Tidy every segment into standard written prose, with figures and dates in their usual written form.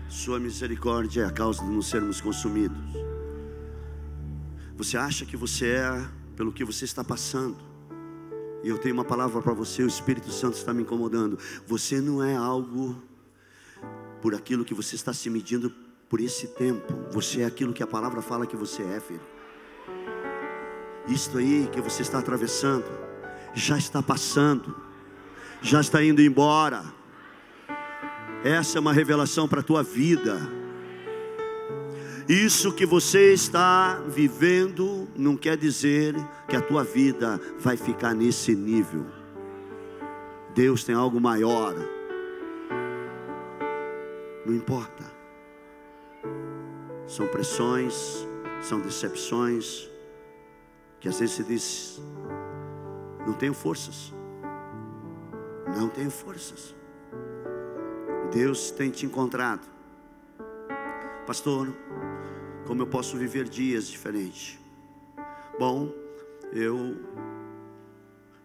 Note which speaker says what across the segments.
Speaker 1: Sua misericórdia é a causa de não sermos consumidos. Você acha que você é pelo que você está passando. E eu tenho uma palavra para você, o Espírito Santo está me incomodando. Você não é algo por aquilo que você está se medindo por esse tempo. Você é aquilo que a palavra fala que você é, filho. Isto aí que você está atravessando já está passando, já está indo embora. Essa é uma revelação para a tua vida. Isso que você está vivendo não quer dizer que a tua vida vai ficar nesse nível. Deus tem algo maior. Não importa. São pressões, são decepções, que às vezes se diz: não tenho forças. Não tenho forças. Deus tem te encontrado. Pastor, como eu posso viver dias diferentes? Bom, eu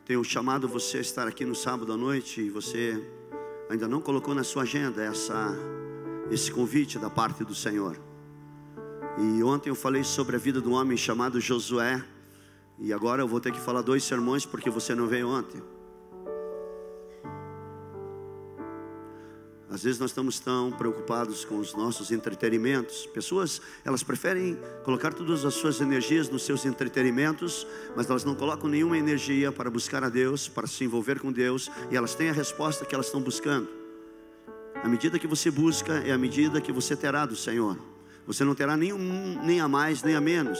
Speaker 1: tenho chamado você a estar aqui no sábado à noite, e você ainda não colocou na sua agenda esse convite da parte do Senhor. E ontem eu falei sobre a vida de um homem chamado Josué, e agora eu vou ter que falar 2 sermões porque você não veio ontem. Às vezes nós estamos tão preocupados com os nossos entretenimentos. Pessoas, elas preferem colocar todas as suas energias nos seus entretenimentos, mas elas não colocam nenhuma energia para buscar a Deus, para se envolver com Deus, e elas têm a resposta que elas estão buscando. A medida que você busca é a medida que você terá do Senhor. Você não terá nem a mais nem a menos.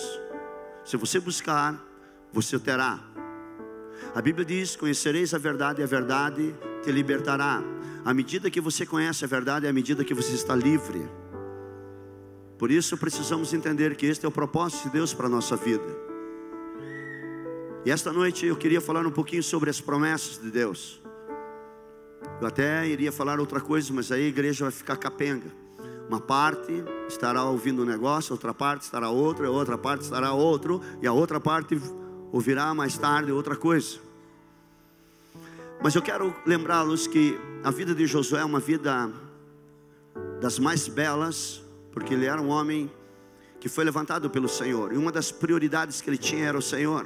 Speaker 1: Se você buscar, você terá. A Bíblia diz: conhecereis a verdade e a verdade te libertará. À medida que você conhece a verdade, é à medida que você está livre. Por isso precisamos entender que este é o propósito de Deus para a nossa vida. E esta noite eu queria falar um pouquinho sobre as promessas de Deus. Eu até iria falar outra coisa, mas aí a igreja vai ficar capenga. Uma parte estará ouvindo um negócio, outra parte estará outra parte estará outro, e a outra parte ouvirá mais tarde outra coisa. Mas eu quero lembrá-los que a vida de Josué é uma vida das mais belas, porque ele era um homem que foi levantado pelo Senhor, e uma das prioridades que ele tinha era o Senhor.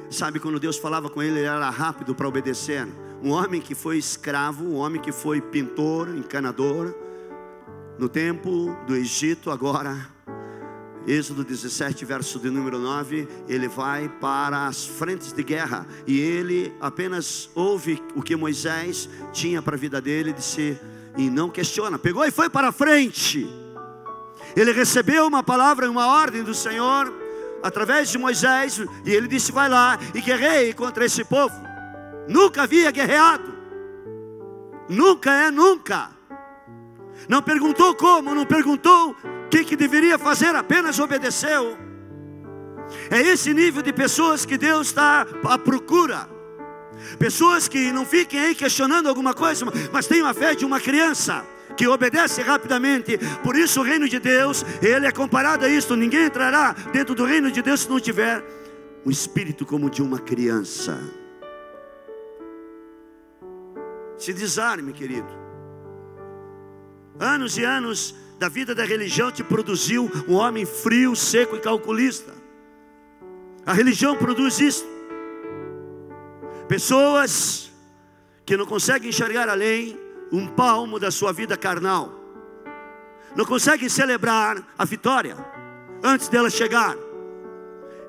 Speaker 1: Sabe, quando Deus falava com ele, ele era rápido para obedecer. Um homem que foi escravo, um homem que foi pintor, encanador no tempo do Egito. Agora, Êxodo 17, verso de número 9, ele vai para as frentes de guerra, e ele apenas ouve o que Moisés tinha para a vida dele, disse, e não questiona, pegou e foi para a frente. Ele recebeu uma palavra, uma ordem do Senhor através de Moisés, e ele disse: vai lá e guerreie contra esse povo. Nunca havia guerreado, nunca. Não perguntou como, não perguntou o que deveria fazer, apenas obedeceu. É esse nível de pessoas que Deus está à procura. Pessoas que não fiquem aí questionando alguma coisa, mas tenham a fé de uma criança que obedece rapidamente. Por isso o reino de Deus, ele é comparado a isto. Ninguém entrará dentro do reino de Deus se não tiver um espírito como de uma criança. Se desarme, querido. Anos e anos da vida da religião te produziu um homem frio, seco e calculista. A religião produz isso. Pessoas que não conseguem enxergar além um palmo da sua vida carnal. Não conseguem celebrar a vitória antes dela chegar.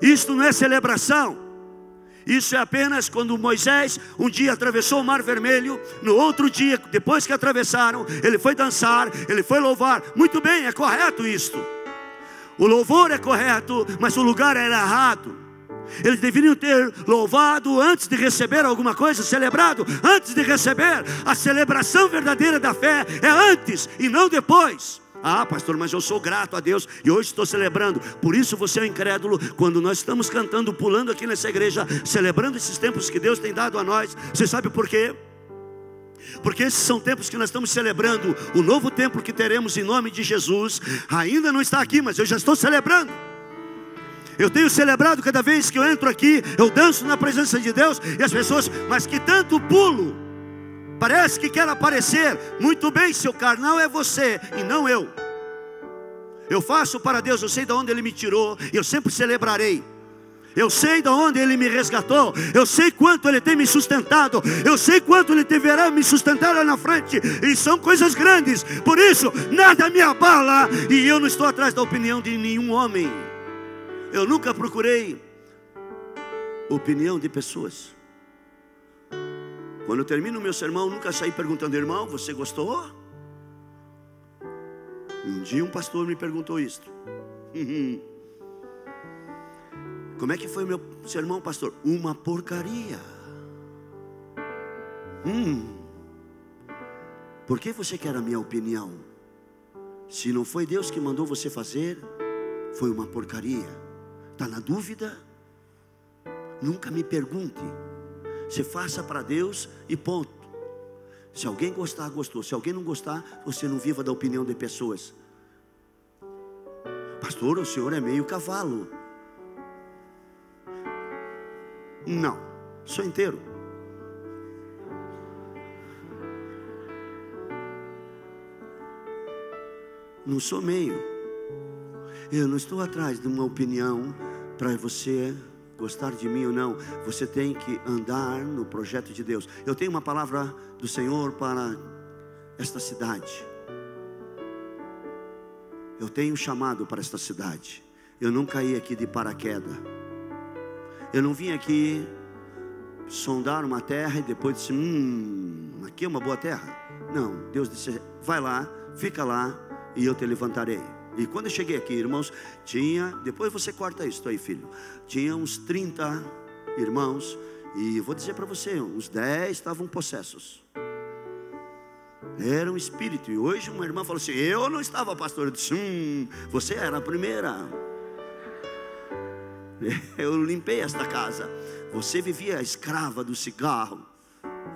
Speaker 1: Isto não é celebração. Isso é apenas quando Moisés um dia atravessou o Mar Vermelho. No outro dia, depois que atravessaram, ele foi dançar, ele foi louvar. Muito bem, é correto isto. O louvor é correto, mas o lugar era errado. Eles deveriam ter louvado antes de receber alguma coisa, celebrado antes de receber. A celebração verdadeira da fé é antes e não depois. Ah, pastor, mas eu sou grato a Deus e hoje estou celebrando. Por isso você é um incrédulo. Quando nós estamos cantando, pulando aqui nessa igreja, celebrando esses tempos que Deus tem dado a nós, você sabe por quê? Porque esses são tempos que nós estamos celebrando o novo tempo que teremos em nome de Jesus. Ainda não está aqui, mas eu já estou celebrando. Eu tenho celebrado cada vez que eu entro aqui, eu danço na presença de Deus. E as pessoas, mas que tanto pulo. Parece que quer aparecer. Muito bem, seu carnal é você e não eu. Eu faço para Deus, eu sei de onde Ele me tirou, eu sempre celebrarei. Eu sei de onde Ele me resgatou, eu sei quanto Ele tem me sustentado, eu sei quanto Ele deverá me sustentar lá na frente, e são coisas grandes. Por isso, nada me abala, e eu não estou atrás da opinião de nenhum homem. Eu nunca procurei opinião de pessoas. Quando eu termino o meu sermão, nunca saí perguntando: irmão, você gostou? Um dia um pastor me perguntou isto. Como é que foi o meu sermão, pastor? Uma porcaria. Por que você quer a minha opinião? Se não foi Deus que mandou você fazer, foi uma porcaria. Está na dúvida? Nunca me pergunte. Você faça para Deus e ponto. Se alguém gostar, gostou. Se alguém não gostar, você não viva da opinião de pessoas. Pastor, o senhor é meio cavalo. Não, sou inteiro. Não sou meio. Eu não estou atrás de uma opinião para você gostar de mim ou não. Você tem que andar no projeto de Deus. Eu tenho uma palavra do Senhor para esta cidade. Eu tenho um chamado para esta cidade. Eu não caí aqui de paraquedas. Eu não vim aqui sondar uma terra e depois disse: aqui é uma boa terra. Não, Deus disse: vai lá, fica lá e eu te levantarei. E quando eu cheguei aqui, irmãos, depois você corta isso aí, filho. Tinha uns 30 irmãos, e vou dizer para você, uns 10 estavam possessos. Era um espírito. E hoje uma irmã falou assim: eu não estava, pastor. Eu disse: você era a primeira. Eu limpei esta casa. Você vivia escrava do cigarro.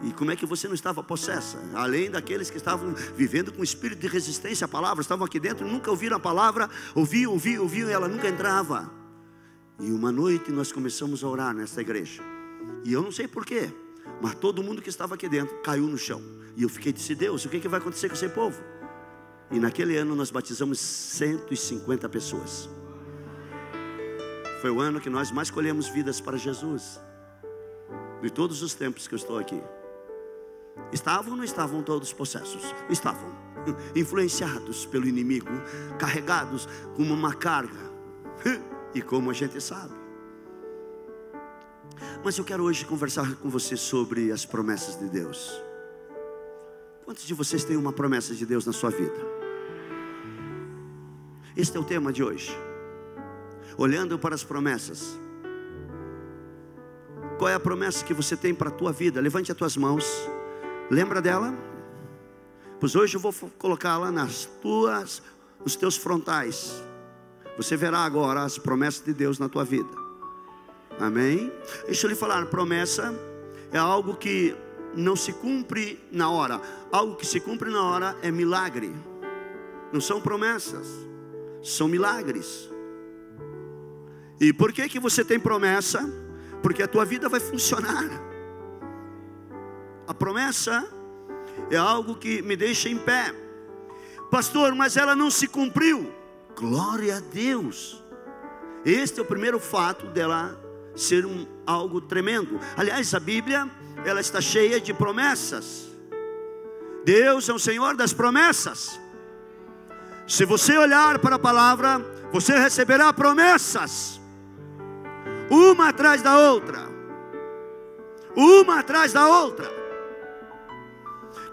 Speaker 1: E como é que você não estava possessa? Além daqueles que estavam vivendo com espírito de resistência à palavra, estavam aqui dentro, nunca ouviram a palavra, ouviam, e ela nunca entrava. E uma noite nós começamos a orar nessa igreja. E eu não sei porquê, mas todo mundo que estava aqui dentro caiu no chão. E eu fiquei, disse: Deus, o que vai acontecer com esse povo? E naquele ano nós batizamos 150 pessoas. Foi o ano que nós mais colhemos vidas para Jesus. De todos os tempos que eu estou aqui. Estavam ou não estavam todos possessos? Estavam, influenciados pelo inimigo, carregados como uma carga. E como a gente sabe. Mas eu quero hoje conversar com você sobre as promessas de Deus. Quantos de vocês têm uma promessa de Deus na sua vida? Este é o tema de hoje. Olhando para as promessas. Qual é a promessa que você tem para a tua vida? Levante as tuas mãos. Lembra dela? Pois hoje eu vou colocá-la nos teus frontais. Você verá agora as promessas de Deus na tua vida. Amém? Deixa eu lhe falar, promessa é algo que não se cumpre na hora. Algo que se cumpre na hora é milagre. Não são promessas, são milagres. E por que você tem promessa? Porque a tua vida vai funcionar. A promessa é algo que me deixa em pé. Pastor, mas ela não se cumpriu. Glória a Deus. Este é o primeiro fato dela ser algo tremendo. Aliás, a Bíblia, ela está cheia de promessas. Deus é o Senhor das promessas. Se você olhar para a palavra, você receberá promessas, uma atrás da outra, uma atrás da outra.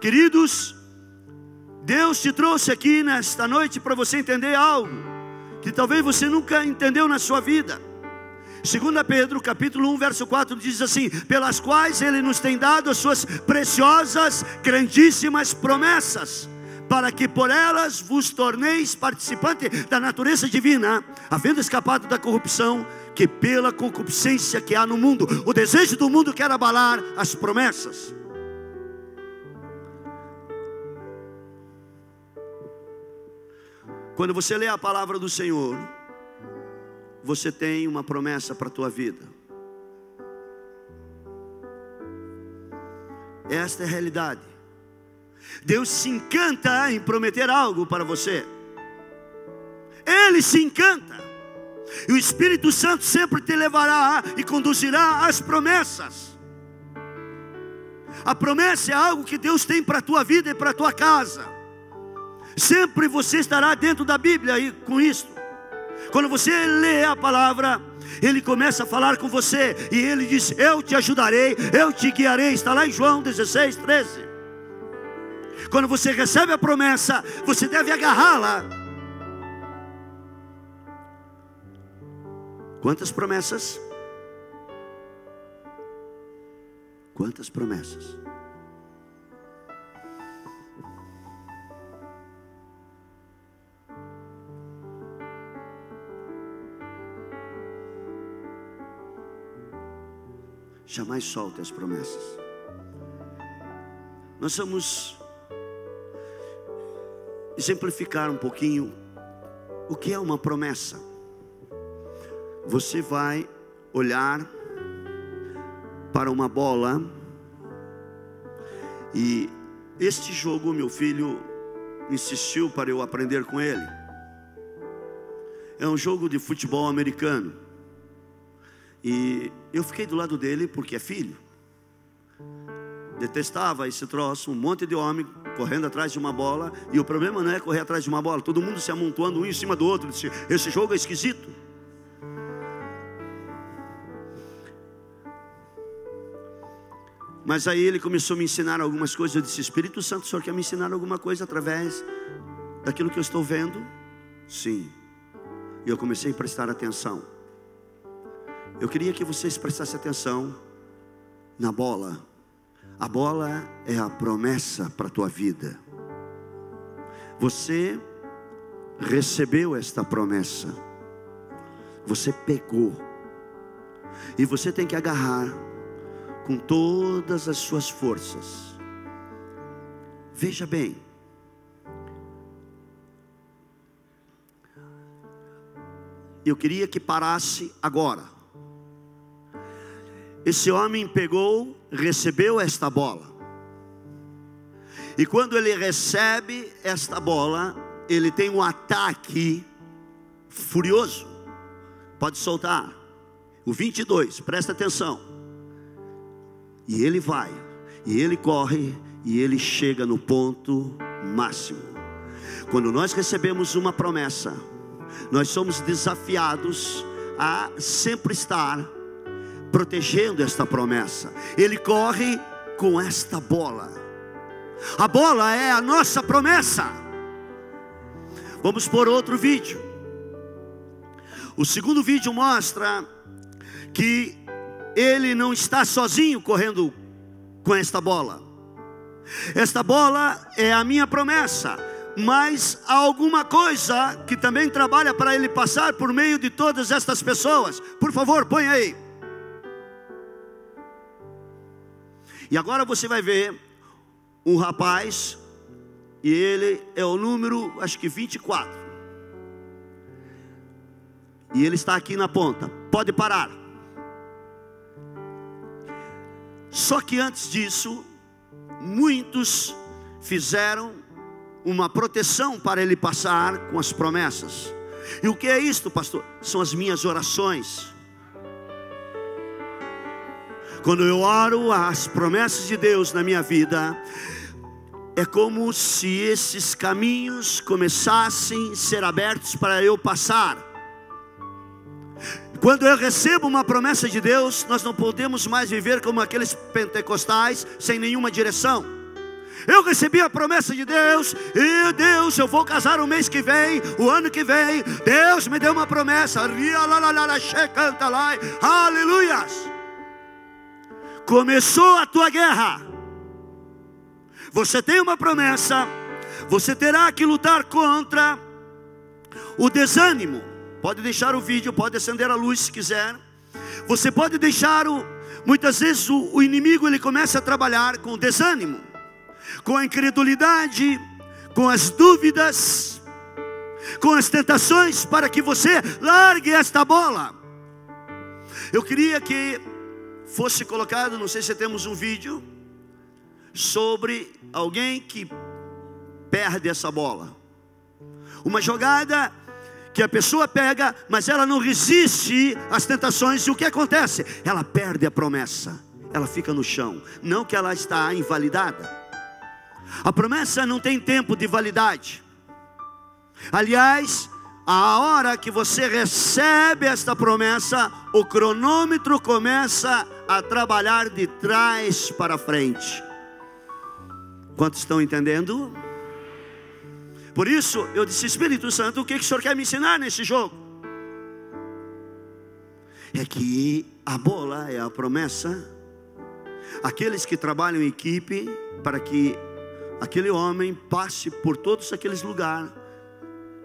Speaker 1: Queridos, Deus te trouxe aqui nesta noite para você entender algo que talvez você nunca entendeu na sua vida. 2 Pedro capítulo 1 verso 4 diz assim: pelas quais Ele nos tem dado as suas preciosas, grandíssimas promessas, para que por elas vos torneis participante da natureza divina, havendo escapado da corrupção que pela concupiscência que há no mundo. O desejo do mundo quer abalar as promessas. Quando você lê a palavra do Senhor, você tem uma promessa para a tua vida. Esta é a realidade. Deus se encanta em prometer algo para você. Ele se encanta. E o Espírito Santo sempre te levará e conduzirá às promessas. A promessa é algo que Deus tem para a tua vida e para a tua casa. Sempre você estará dentro da Bíblia e com isso. Quando você lê a palavra, Ele começa a falar com você. E Ele diz: eu te ajudarei, eu te guiarei. Está lá em João 16, 13. Quando você recebe a promessa, você deve agarrá-la. Quantas promessas? Quantas promessas? Jamais solte as promessas. Nós vamos exemplificar um pouquinho o que é uma promessa. Você vai olhar para uma bola, e este jogo meu filho insistiu para eu aprender com ele. É um jogo de futebol americano. E eu fiquei do lado dele porque é filho. Detestava esse troço, um monte de homem correndo atrás de uma bola. E o problema não é correr atrás de uma bola, todo mundo se amontoando um em cima do outro. Esse jogo é esquisito. Mas aí ele começou a me ensinar algumas coisas. Eu disse: Espírito Santo, o Senhor quer me ensinar alguma coisa através daquilo que eu estou vendo? Sim. E eu comecei a prestar atenção. Eu queria que vocês prestassem atenção na bola. A bola é a promessa para a tua vida. Você recebeu esta promessa. Você pegou. E você tem que agarrar com todas as suas forças. Veja bem. Eu queria que parasse agora. Esse homem pegou, recebeu esta bola. E quando ele recebe esta bola, ele tem um ataque furioso. Pode soltar. O 22, presta atenção. E ele vai, e ele corre, e ele chega no ponto máximo. Quando nós recebemos uma promessa, nós somos desafiados a sempre estar protegendo esta promessa. Ele corre com esta bola. A bola é a nossa promessa. Vamos por outro vídeo. O segundo vídeo mostra que ele não está sozinho correndo com esta bola. Esta bola é a minha promessa, mas há alguma coisa que também trabalha para ele passar por meio de todas estas pessoas. Por favor, põe aí. E agora você vai ver um rapaz, e ele é o número, acho que 24. E ele está aqui na ponta. Pode parar. Só que antes disso, muitos fizeram uma proteção para ele passar com as promessas. E o que é isto, pastor? São as minhas orações. Quando eu oro as promessas de Deus na minha vida, é como se esses caminhos começassem a ser abertos para eu passar. Quando eu recebo uma promessa de Deus, nós não podemos mais viver como aqueles pentecostais, sem nenhuma direção. Eu recebi a promessa de Deus, e Deus, eu vou casar o mês que vem, o ano que vem. Deus me deu uma promessa. Aleluias. Começou a tua guerra. Você tem uma promessa. Você terá que lutar contra o desânimo. Pode deixar o vídeo, pode acender a luz se quiser. Você pode deixar muitas vezes o inimigo, ele começa a trabalhar com o desânimo, com a incredulidade, com as dúvidas, com as tentações, para que você largue esta bola. Eu queria que fosse colocado, não sei se temos um vídeo, sobre alguém que perde essa bola. Uma jogada que a pessoa pega, mas ela não resiste às tentações, e o que acontece? Ela perde a promessa, ela fica no chão. Não que ela está invalidada. A promessa não tem tempo de validade. Aliás, a hora que você recebe esta promessa, o cronômetro começa a trabalhar de trás para frente. Quantos estão entendendo? Por isso eu disse: Espírito Santo, o que o Senhor quer me ensinar nesse jogo? É que a bola é a promessa. Aqueles que trabalham em equipe, para que aquele homem passe por todos aqueles lugares,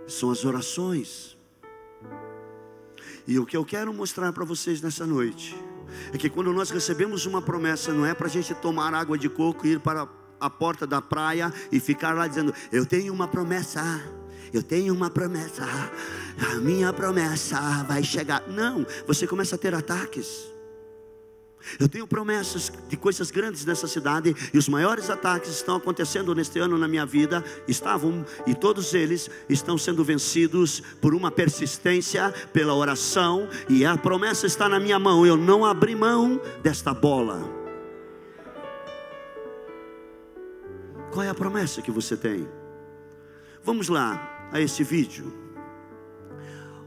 Speaker 1: são as orações. E o que eu quero mostrar para vocês nessa noite é que quando nós recebemos uma promessa, não é para a gente tomar água de coco e ir para a porta da praia e ficar lá dizendo: eu tenho uma promessa, eu tenho uma promessa, a minha promessa vai chegar. Não, você começa a ter ataques. Eu tenho promessas de coisas grandes nessa cidade, e os maiores ataques estão acontecendo neste ano na minha vida. Estavam, e todos eles estão sendo vencidos por uma persistência, pela oração. E a promessa está na minha mão. Eu não abri mão desta bola. Qual é a promessa que você tem? Vamos lá a esse vídeo.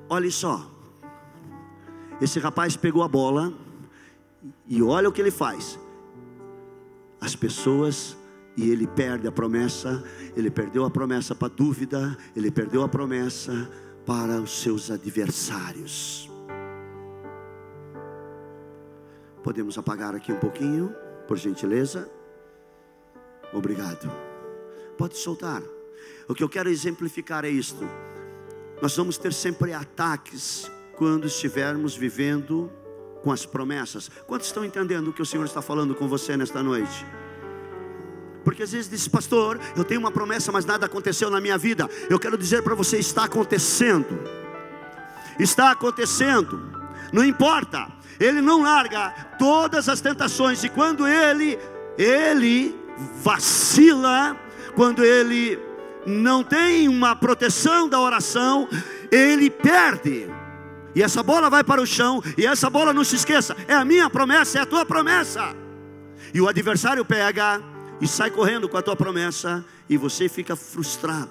Speaker 1: Olha só. Esse rapaz pegou a bola e olha o que ele faz. As pessoas, e ele perde a promessa. Ele perdeu a promessa para a dúvida. Ele perdeu a promessa para os seus adversários. Podemos apagar aqui um pouquinho, por gentileza? Obrigado. Pode soltar. O que eu quero exemplificar é isto. Nós vamos ter sempre ataques quando estivermos vivendo com as promessas. Quantos estão entendendo o que o Senhor está falando com você nesta noite? Porque às vezes diz: pastor, eu tenho uma promessa, mas nada aconteceu na minha vida. Eu quero dizer para você: está acontecendo. Está acontecendo. Não importa. Ele não larga todas as tentações. E quando ele vacila, quando ele não tem uma proteção da oração, ele perde. E essa bola vai para o chão. E essa bola, não se esqueça, é a minha promessa, é a tua promessa. E o adversário pega e sai correndo com a tua promessa, e você fica frustrado.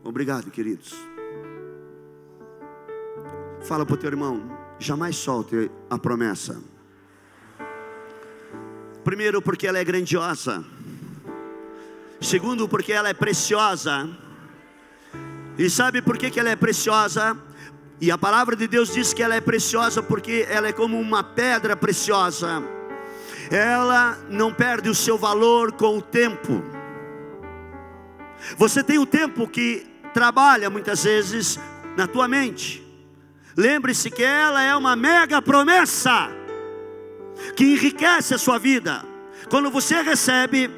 Speaker 1: Obrigado, queridos. Fala para o teu irmão: jamais solte a promessa. Primeiro, porque ela é grandiosa. Segundo, porque ela é preciosa. E sabe por que ela é preciosa? E a palavra de Deus diz que ela é preciosa porque ela é como uma pedra preciosa. Ela não perde o seu valor com o tempo. Você tem o tempo que trabalha muitas vezes na tua mente. Lembre-se que ela é uma mega promessa que enriquece a sua vida. Quando você recebe,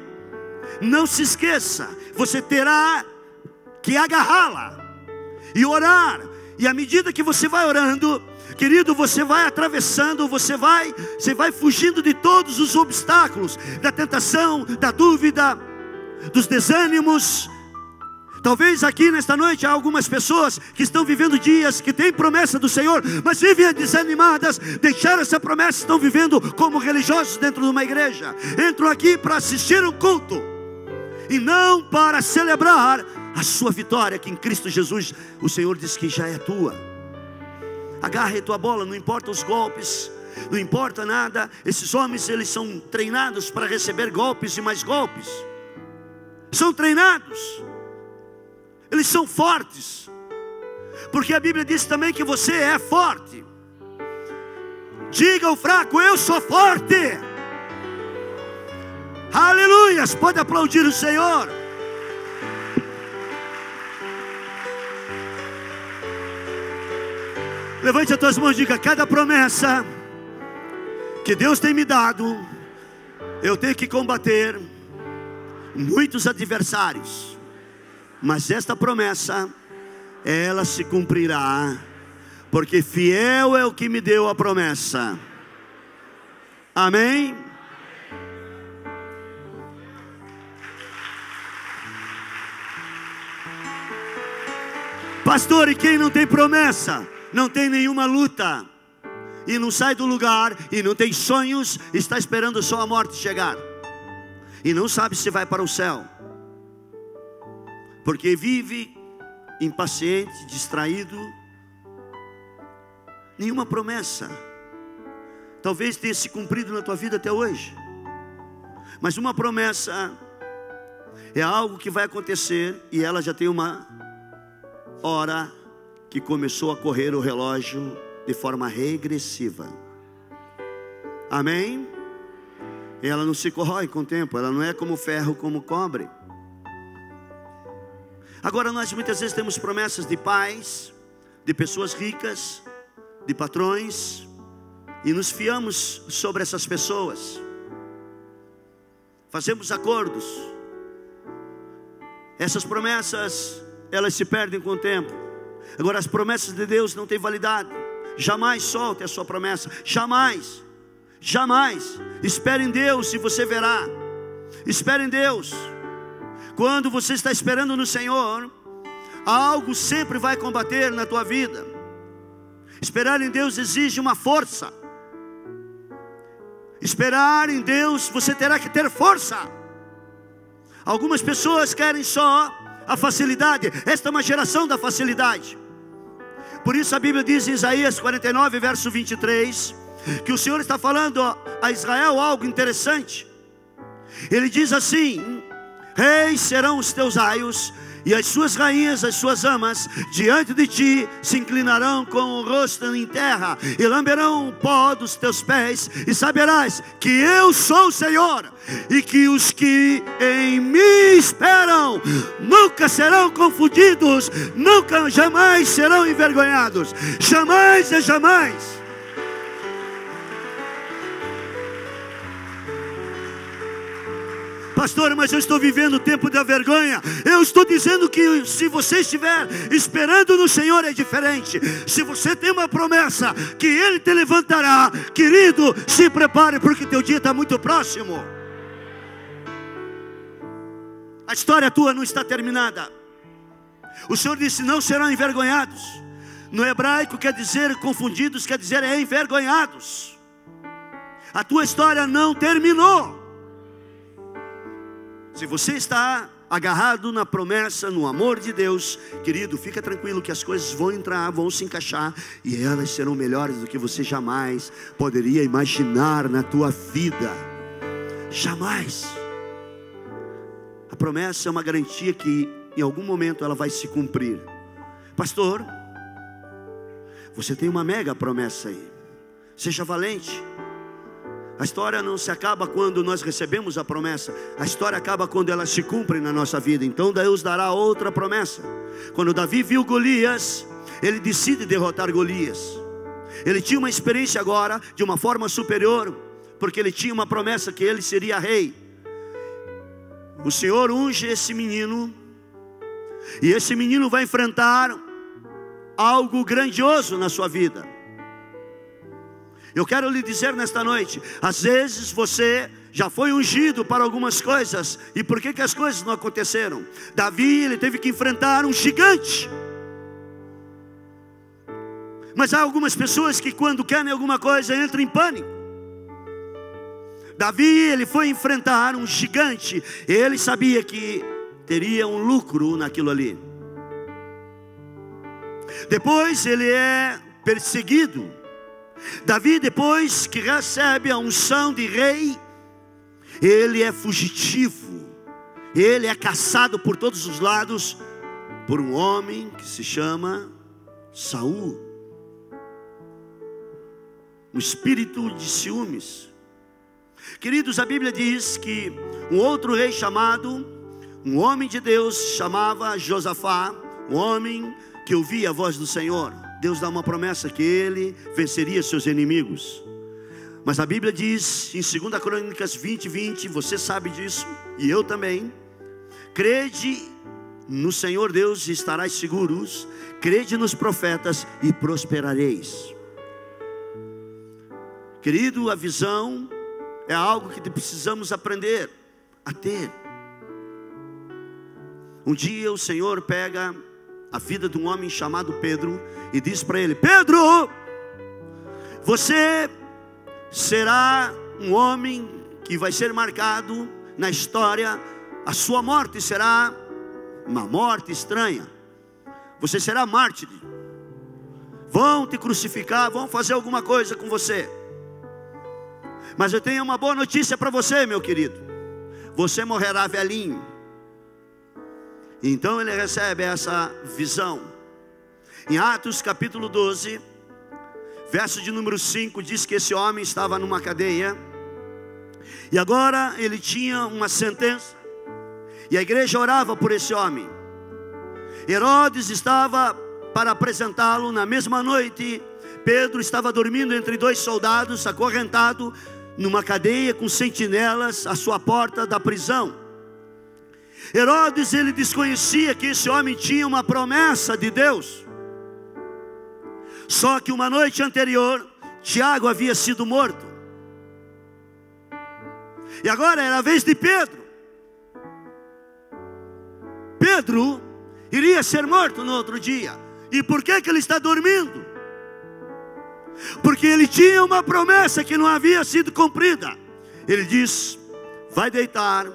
Speaker 1: não se esqueça, você terá que agarrá-la e orar. E à medida que você vai orando, querido, você vai atravessando, você vai fugindo de todos os obstáculos, da tentação, da dúvida, dos desânimos. Talvez aqui nesta noite há algumas pessoas que estão vivendo dias que têm promessa do Senhor, mas vivem desanimadas, deixaram essa promessa, estão vivendo como religiosos dentro de uma igreja. Entram aqui para assistir um culto e não para celebrar a sua vitória, que em Cristo Jesus o Senhor diz que já é tua. Agarre a tua bola, não importa os golpes, não importa nada. Esses homens, eles são treinados para receber golpes e mais golpes. São treinados. Eles são fortes. Porque a Bíblia diz também que você é forte. Diga ao fraco: eu sou forte. Aleluias, pode aplaudir o Senhor. Levante as tuas mãos e diga: cada promessa que Deus tem me dado, eu tenho que combater muitos adversários, mas esta promessa, ela se cumprirá, porque fiel é o que me deu a promessa. Amém? Pastor, e quem não tem promessa, não tem nenhuma luta, e não sai do lugar, e não tem sonhos, está esperando só a morte chegar, e não sabe se vai para o céu, porque vive impaciente, distraído. Nenhuma promessa talvez tenha se cumprido na tua vida até hoje, mas uma promessa é algo que vai acontecer, e ela já tem uma hora que começou a correr o relógio de forma regressiva. Amém? Ela não se corrói com o tempo, ela não é como ferro, como cobre. Agora nós muitas vezes temos promessas de pais, de pessoas ricas, de patrões, e nos fiamos sobre essas pessoas, fazemos acordos. Essas promessas, elas se perdem com o tempo. Agora as promessas de Deus não têm validade. Jamais solte a sua promessa, jamais, jamais. Espere em Deus e você verá. Espere em Deus. Quando você está esperando no Senhor, algo sempre vai combater na tua vida. Esperar em Deus exige uma força. Esperar em Deus, você terá que ter força. Algumas pessoas querem só a facilidade. Esta é uma geração da facilidade. Por isso a Bíblia diz em Isaías 49, verso 23, que o Senhor está falando a Israel algo interessante. Ele diz assim: reis serão os teus aios, e as suas rainhas, as suas amas, diante de ti se inclinarão com o rosto em terra, e lamberão o pó dos teus pés, e saberás que eu sou o Senhor, e que os que em mim esperam nunca serão confundidos, nunca, jamais serão envergonhados, jamais e jamais. Pastor, mas eu estou vivendo o tempo da vergonha. Eu estou dizendo que se você estiver esperando no Senhor é diferente. Se você tem uma promessa que Ele te levantará, querido, se prepare, porque teu dia está muito próximo. A história tua não está terminada. O Senhor disse: não serão envergonhados. No hebraico quer dizer confundidos, quer dizer envergonhados. A tua história não terminou. Se você está agarrado na promessa, no amor de Deus, querido, fica tranquilo que as coisas vão entrar, vão se encaixar, e elas serão melhores do que você jamais poderia imaginar na tua vida. Jamais. A promessa é uma garantia que em algum momento ela vai se cumprir. Pastor, você tem uma mega promessa aí. Seja valente. A história não se acaba quando nós recebemos a promessa. A história acaba quando ela se cumpre na nossa vida. Então Deus dará outra promessa. Quando Davi viu Golias, ele decide derrotar Golias. Ele tinha uma experiência agora de uma forma superior, porque ele tinha uma promessa que ele seria rei. O Senhor unge esse menino, e esse menino vai enfrentar algo grandioso na sua vida. Eu quero lhe dizer nesta noite, às vezes você já foi ungido para algumas coisas, e por que as coisas não aconteceram? Davi, ele teve que enfrentar um gigante. Mas há algumas pessoas que quando querem alguma coisa entram em pânico. Davi, ele foi enfrentar um gigante, ele sabia que teria um lucro naquilo ali. Depois ele é perseguido. Davi, depois que recebe a unção de rei, ele é fugitivo, ele é caçado por todos os lados por um homem que se chama Saul. Um espírito de ciúmes. Queridos, a Bíblia diz que um outro rei chamado, um homem de Deus, chamava Josafá, um homem que ouvia a voz do Senhor. Deus dá uma promessa que ele venceria seus inimigos. Mas a Bíblia diz em 2 Crônicas 20:20, você sabe disso, e eu também: crede no Senhor Deus e estarás seguros, crede nos profetas e prosperareis. Querido, a visão é algo que precisamos aprender a ter. Um dia o Senhor pega a vida de um homem chamado Pedro e diz para ele: Pedro, você será um homem que vai ser marcado na história. A sua morte será uma morte estranha. Você será mártir. Vão te crucificar, vão fazer alguma coisa com você. Mas eu tenho uma boa notícia para você, meu querido. Você morrerá velhinho. Então ele recebe essa visão. Em Atos capítulo 12, verso de número 5, diz que esse homem estava numa cadeia. E agora ele tinha uma sentença. E a igreja orava por esse homem. Herodes estava para apresentá-lo na mesma noite. Pedro estava dormindo entre dois soldados, acorrentado numa cadeia com sentinelas à sua porta da prisão. Herodes, ele desconhecia que esse homem tinha uma promessa de Deus. Só que uma noite anterior, Tiago havia sido morto. E agora era a vez de Pedro. Pedro iria ser morto no outro dia. E por que ele está dormindo? Porque ele tinha uma promessa que não havia sido cumprida. Ele diz: vai deitar,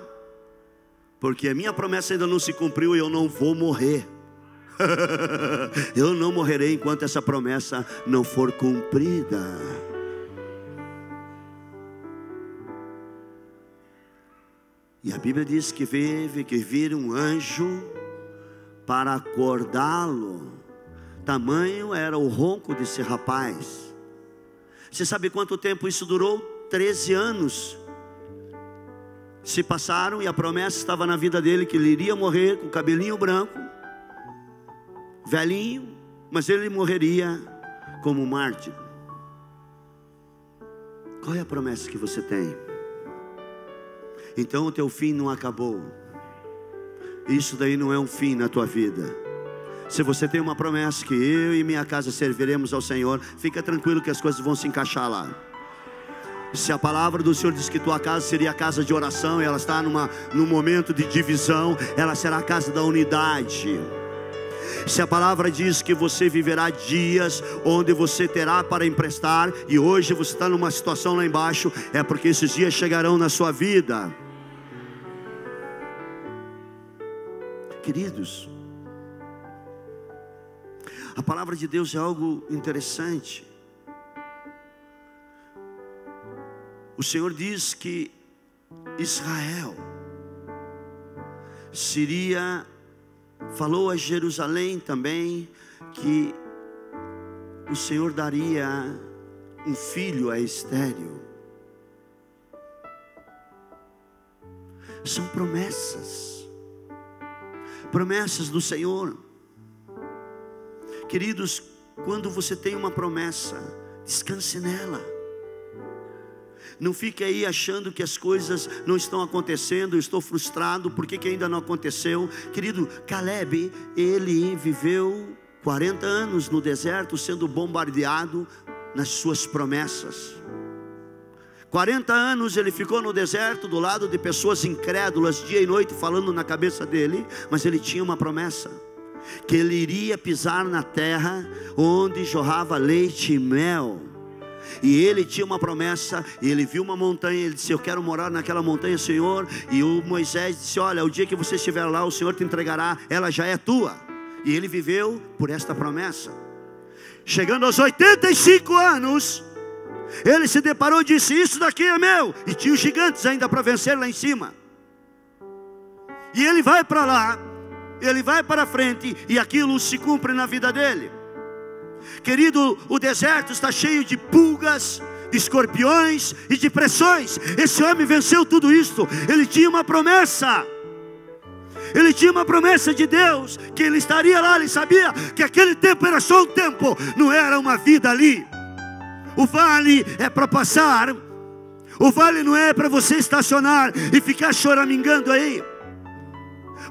Speaker 1: porque a minha promessa ainda não se cumpriu e eu não vou morrer. Eu não morrerei enquanto essa promessa não for cumprida. E a Bíblia diz que teve que vir um anjo para acordá-lo. Tamanho era o ronco desse rapaz. Você sabe quanto tempo isso durou? 13 anos se passaram e a promessa estava na vida dele que ele iria morrer com cabelinho branco, velhinho, mas ele morreria como mártir. Qual é a promessa que você tem? Então o teu fim não acabou. Isso daí não é um fim na tua vida. Se você tem uma promessa que eu e minha casa serviremos ao Senhor, fica tranquilo que as coisas vão se encaixar lá. Se a palavra do Senhor diz que tua casa seria a casa de oração, e ela está num momento de divisão, ela será a casa da unidade. Se a palavra diz que você viverá dias onde você terá para emprestar, e hoje você está numa situação lá embaixo, é porque esses dias chegarão na sua vida. Queridos, a palavra de Deus é algo interessante. O Senhor diz que Israel falou a Jerusalém também que o Senhor daria um filho a estéril. São promessas do Senhor. Queridos, quando você tem uma promessa, descanse nela. Não fique aí achando que as coisas não estão acontecendo. Eu estou frustrado, por que ainda não aconteceu? Querido, Caleb, ele viveu 40 anos no deserto sendo bombardeado nas suas promessas. 40 anos ele ficou no deserto do lado de pessoas incrédulas, dia e noite falando na cabeça dele. Mas ele tinha uma promessa, que ele iria pisar na terra onde jorrava leite e mel. E ele tinha uma promessa, e ele viu uma montanha, ele disse: eu quero morar naquela montanha, Senhor. E o Moisés disse: olha, o dia que você estiver lá, o Senhor te entregará, ela já é tua. E ele viveu por esta promessa. Chegando aos 85 anos, ele se deparou e disse: isso daqui é meu. E tinha os gigantes ainda para vencer lá em cima. E ele vai para lá, ele vai para frente, e aquilo se cumpre na vida dele. Querido, o deserto está cheio de pulgas, de escorpiões e de pressões. Esse homem venceu tudo isso. Ele tinha uma promessa. Ele tinha uma promessa de Deus, que ele estaria lá. Ele sabia que aquele tempo era só um tempo, não era uma vida ali. O vale é para passar. O vale não é para você estacionar e ficar choramingando aí.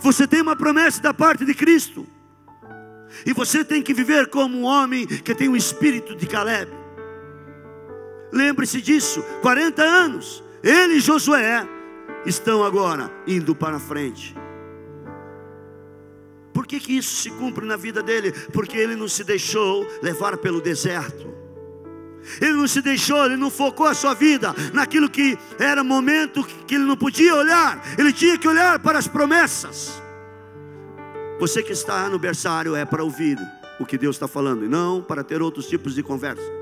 Speaker 1: Você tem uma promessa da parte de Cristo, e você tem que viver como um homem que tem o espírito de Caleb. Lembre-se disso. 40 anos, ele e Josué estão agora indo para frente. Por que isso se cumpre na vida dele? Porque ele não se deixou levar pelo deserto. Ele não se deixou, ele não focou a sua vida naquilo que era momento que ele não podia olhar. Ele tinha que olhar para as promessas. Você que está no berçário é para ouvir o que Deus está falando, e não para ter outros tipos de conversa.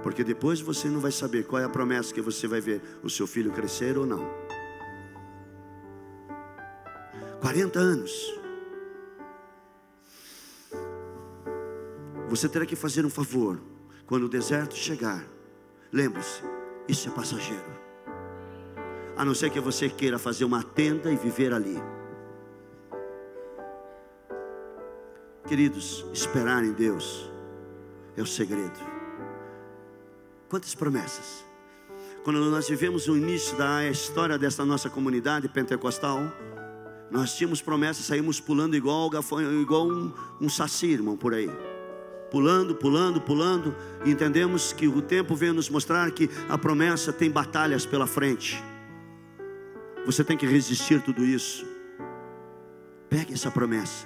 Speaker 1: Porque depois você não vai saber qual é a promessa que você vai ver o seu filho crescer ou não. 40 anos. Você terá que fazer um favor. Quando o deserto chegar, lembre-se, isso é passageiro. A não ser que você queira fazer uma tenda e viver ali. Queridos, esperar em Deus é o segredo. Quantas promessas? Quando nós vivemos o início da história dessa nossa comunidade pentecostal, nós tínhamos promessas, saímos pulando igual um saci, irmão, por aí. Pulando, e entendemos que o tempo veio nos mostrar que a promessa tem batalhas pela frente. Você tem que resistir tudo isso. Pegue essa promessa.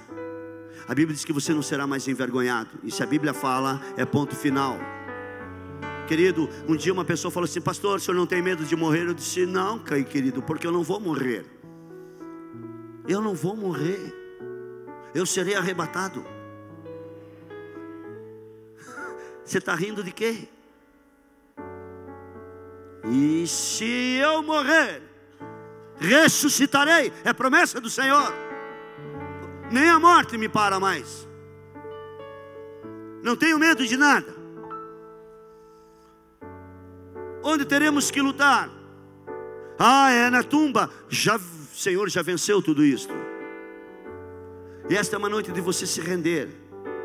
Speaker 1: A Bíblia diz que você não será mais envergonhado. E se a Bíblia fala, é ponto final. Querido, um dia uma pessoa falou assim: pastor, o senhor não tem medo de morrer? Eu disse: não, querido, porque eu não vou morrer. Eu não vou morrer. Eu serei arrebatado. Você está rindo de quê? E se eu morrer, ressuscitarei. É promessa do Senhor. Nem a morte me para mais. Não tenho medo de nada. Onde teremos que lutar? É na tumba. O Senhor já venceu tudo isto. E esta é uma noite de você se render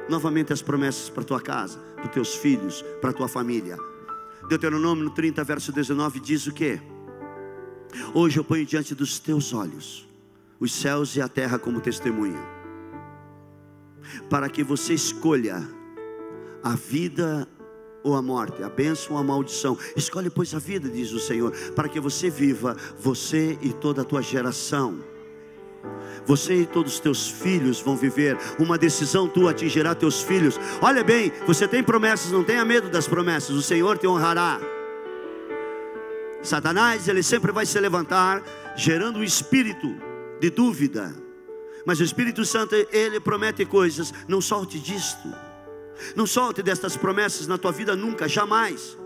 Speaker 1: novamente às promessas para a tua casa, para os teus filhos, para a tua família. Deuteronômio 30, verso 19 diz o quê? Hoje eu ponho diante dos teus olhos os céus e a terra como testemunha, para que você escolha a vida ou a morte, a bênção ou a maldição. Escolhe, pois, a vida, diz o Senhor, para que você viva, você e toda a tua geração. Você e todos os teus filhos vão viver. Uma decisão tua atingirá teus filhos. Olha bem, você tem promessas, não tenha medo das promessas. O Senhor te honrará. Satanás, ele sempre vai se levantar, gerando um espírito de dúvida. Mas o Espírito Santo, ele promete coisas. Não solte disto. Não solte destas promessas na tua vida nunca, jamais.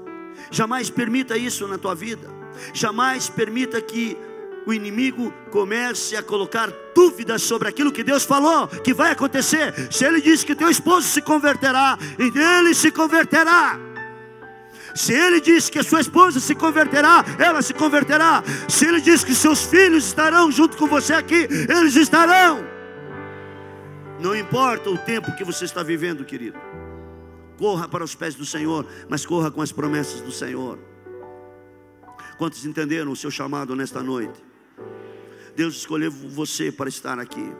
Speaker 1: Jamais permita isso na tua vida. Jamais permita que o inimigo comece a colocar dúvidas sobre aquilo que Deus falou que vai acontecer. Se Ele disse que teu esposo se converterá, e ele se converterá. Se Ele disse que a sua esposa se converterá, ela se converterá. Se Ele disse que seus filhos estarão junto com você aqui, eles estarão. Não importa o tempo que você está vivendo, querido. Corra para os pés do Senhor, mas corra com as promessas do Senhor. Quantos entenderam o seu chamado nesta noite? Deus escolheu você para estar aqui.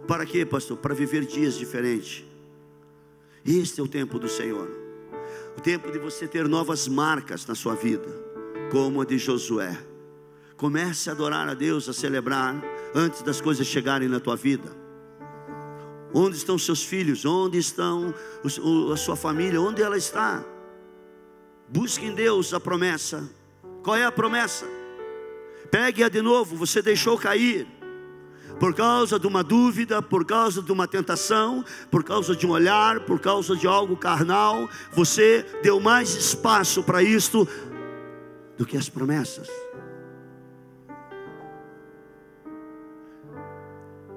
Speaker 1: Para quê, pastor? Para viver dias diferentes. Este é o tempo do Senhor. O tempo de você ter novas marcas na sua vida, como a de Josué. Comece a adorar a Deus, a celebrar, antes das coisas chegarem na tua vida. Onde estão seus filhos? Onde estão a sua família? Onde ela está? Busque em Deus a promessa. Qual é a promessa? Pegue-a de novo. Você deixou cair por causa de uma dúvida, por causa de uma tentação, por causa de um olhar, por causa de algo carnal. Você deu mais espaço para isto do que as promessas.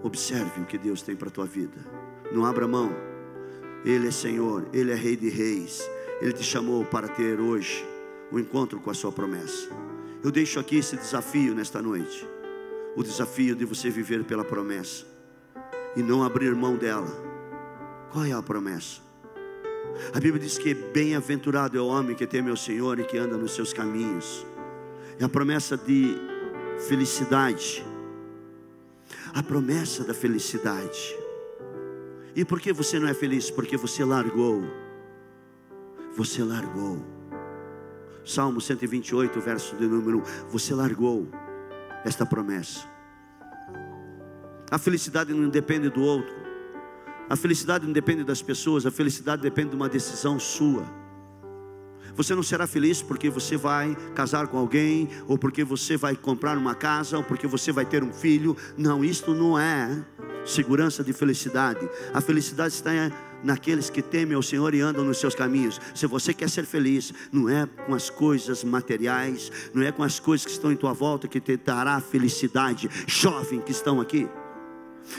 Speaker 1: Observe o que Deus tem para a tua vida. Não abra mão. Ele é Senhor, Ele é Rei de Reis. Ele te chamou para ter hoje um encontro com a sua promessa. Eu deixo aqui esse desafio nesta noite. O desafio de você viver pela promessa e não abrir mão dela. Qual é a promessa? A Bíblia diz que bem-aventurado é o homem que teme ao Senhor e que anda nos seus caminhos. É a promessa de felicidade. A promessa da felicidade. E por que você não é feliz? Porque você largou. você largou. Salmo 128, verso de número 1. Você largou esta promessa. A felicidade não depende do outro. A felicidade não depende das pessoas. A felicidade depende de uma decisão sua. Você não será feliz porque você vai casar com alguém, ou porque você vai comprar uma casa, ou porque você vai ter um filho. Não, isto não é segurança de felicidade. A felicidade está naqueles que temem ao Senhor e andam nos seus caminhos. Se você quer ser feliz, não é com as coisas materiais, não é com as coisas que estão em tua volta que te dará felicidade. Jovem que estão aqui,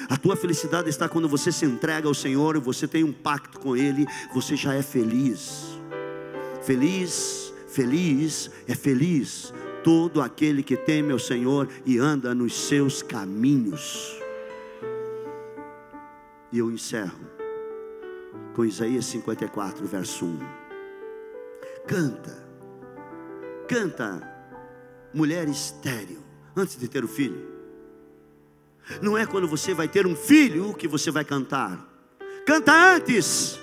Speaker 1: a tua felicidade está quando você se entrega ao Senhor, você tem um pacto com Ele, você já é feliz. Feliz, feliz, é feliz todo aquele que teme ao Senhor e anda nos seus caminhos. E eu encerro com Isaías 54, verso 1. Canta, mulher estéril, antes de ter o filho. Não é quando você vai ter um filho que você vai cantar. Canta antes.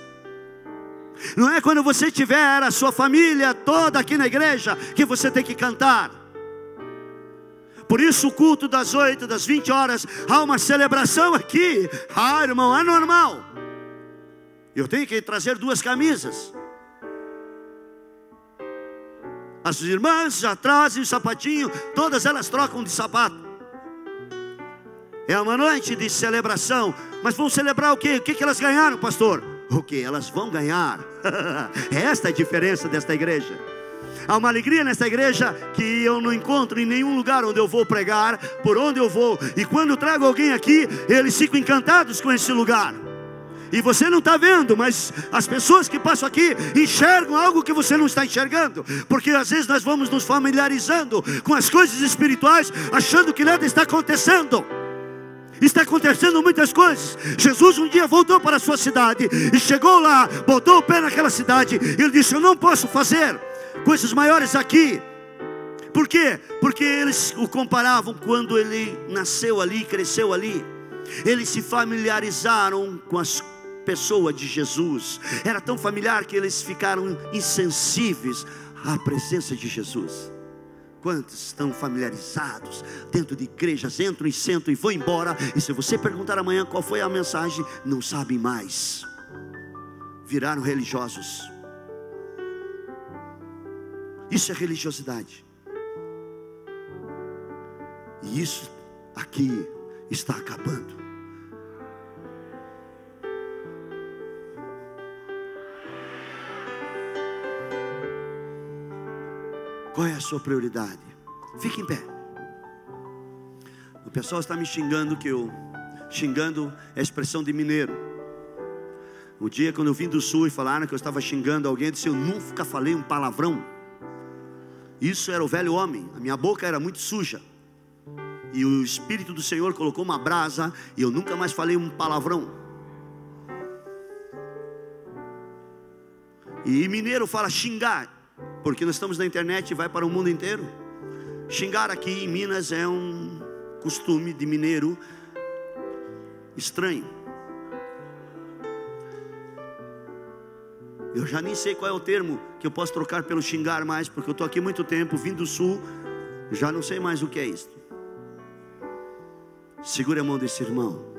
Speaker 1: Não é quando você tiver a sua família toda aqui na igreja que você tem que cantar. Por isso o culto das 8, das 20 horas, há uma celebração aqui. Irmão, é normal. Eu tenho que trazer 2 camisas. As irmãs já trazem o sapatinho, todas elas trocam de sapato. É uma noite de celebração. Mas vão celebrar o quê? O que elas ganharam, pastor? O que elas vão ganhar? Esta é a diferença desta igreja. Há uma alegria nesta igreja que eu não encontro em nenhum lugar onde eu vou pregar, por onde eu vou. E quando eu trago alguém aqui, eles ficam encantados com esse lugar. E você não está vendo, mas as pessoas que passam aqui enxergam algo que você não está enxergando. Porque às vezes nós vamos nos familiarizando com as coisas espirituais, achando que nada está acontecendo. Está acontecendo muitas coisas. Jesus um dia voltou para a sua cidade e chegou lá, botou o pé naquela cidade. E ele disse: eu não posso fazer coisas maiores aqui. Por quê? Porque eles o comparavam quando ele nasceu ali, cresceu ali. Eles se familiarizaram com as pessoas de Jesus. Era tão familiar que eles ficaram insensíveis à presença de Jesus. Quantos estão familiarizados dentro de igrejas, entram e sentam e vão embora, e se você perguntar amanhã qual foi a mensagem, não sabem mais. Viraram religiosos. Isso é religiosidade. E isso aqui está acabando. Qual é a sua prioridade? Fique em pé. O pessoal está me xingando que xingando é expressão de mineiro. O dia quando eu vim do sul e falaram que eu estava xingando alguém, eu disse: eu nunca falei um palavrão. Isso era o velho homem. A minha boca era muito suja. E o Espírito do Senhor colocou uma brasa e eu nunca mais falei um palavrão. E mineiro fala xingar, porque nós estamos na internet e vai para o mundo inteiro. Xingar aqui em Minas é um costume de mineiro estranho. Eu já nem sei qual é o termo que eu posso trocar pelo xingar mais, porque eu estou aqui há muito tempo, vim do sul, já não sei mais o que é isso. Segure a mão desse irmão.